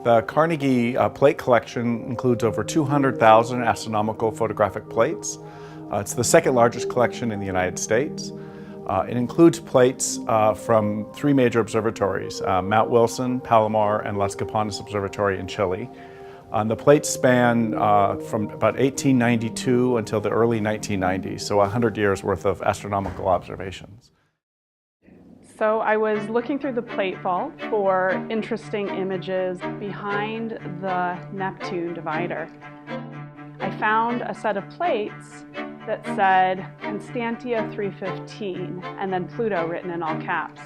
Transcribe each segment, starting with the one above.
The Carnegie plate collection includes over 200,000 astronomical photographic plates. It's the second largest collection in the United States. It includes plates from three major observatories, Mount Wilson, Palomar, and Las Campanas Observatory in Chile. The plates span from about 1892 until the early 1990s, so 100 years worth of astronomical observations. So I was looking through the plate vault for interesting images behind the Neptune divider. I found a set of plates that said Constantia 315 and then Pluto written in all caps.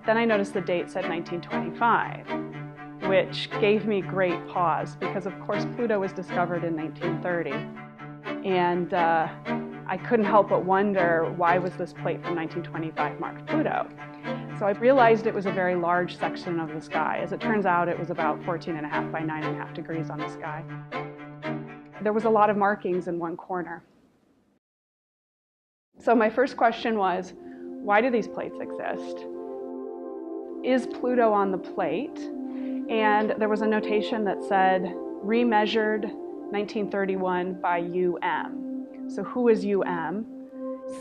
Then I noticed the date said 1925, which gave me great pause because of course Pluto was discovered in 1930. And I couldn't help but wonder, why was this plate from 1925 marked Pluto? So I realized it was a very large section of the sky. As it turns out, it was about 14.5 by 9.5 degrees on the sky. There was a lot of markings in one corner. So my first question was, why do these plates exist? Is Pluto on the plate? And there was a notation that said, remeasured 1931 by UM. So who is UM?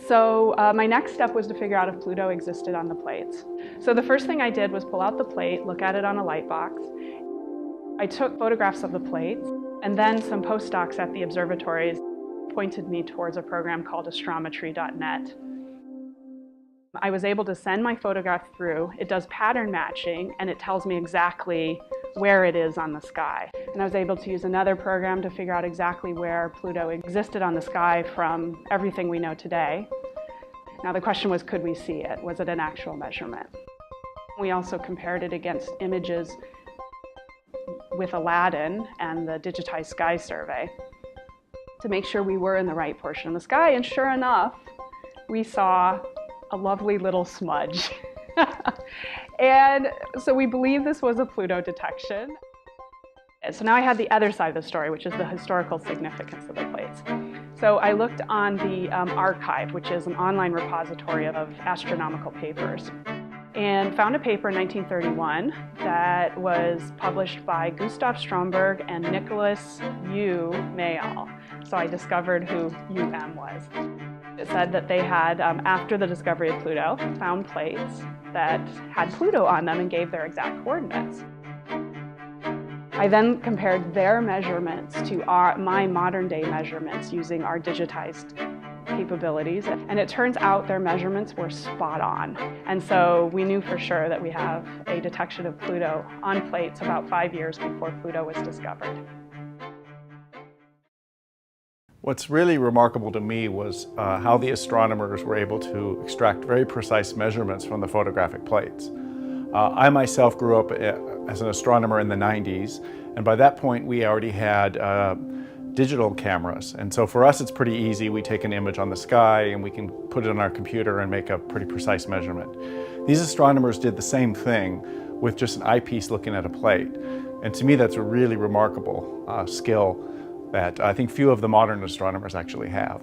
So my next step was to figure out if Pluto existed on the plates. So the first thing I did was pull out the plate, look at it on a light box. I took photographs of the plates, and then some postdocs at the observatories pointed me towards a program called astrometry.net. I was able to send my photograph through. It does pattern matching, and it tells me exactly where it is on the sky. And I was able to use another program to figure out exactly where Pluto existed on the sky from everything we know today. Now the question was, could we see it? Was it an actual measurement? We also compared it against images with Aladdin and the Digitized Sky Survey to make sure we were in the right portion of the sky. And sure enough, we saw a lovely little smudge. And so we believe this was a Pluto detection. So now I had the other side of the story, which is the historical significance of the plates. So I looked on the archive, which is an online repository of astronomical papers, and found a paper in 1931 that was published by Gustav Stromberg and Nicholas U. Mayall. So I discovered who UM was. It said that they had, after the discovery of Pluto, found plates that had Pluto on them and gave their exact coordinates. I then compared their measurements to my modern-day measurements using our digitized capabilities, and it turns out their measurements were spot on. And so we knew for sure that we have a detection of Pluto on plates about 5 years before Pluto was discovered. What's really remarkable to me was how the astronomers were able to extract very precise measurements from the photographic plates. I myself grew up as an astronomer in the 90s, and by that point we already had digital cameras. And so for us it's pretty easy. We take an image on the sky and we can put it on our computer and make a pretty precise measurement. These astronomers did the same thing with just an eyepiece looking at a plate. And to me that's a really remarkable skill that I think few of the modern astronomers actually have.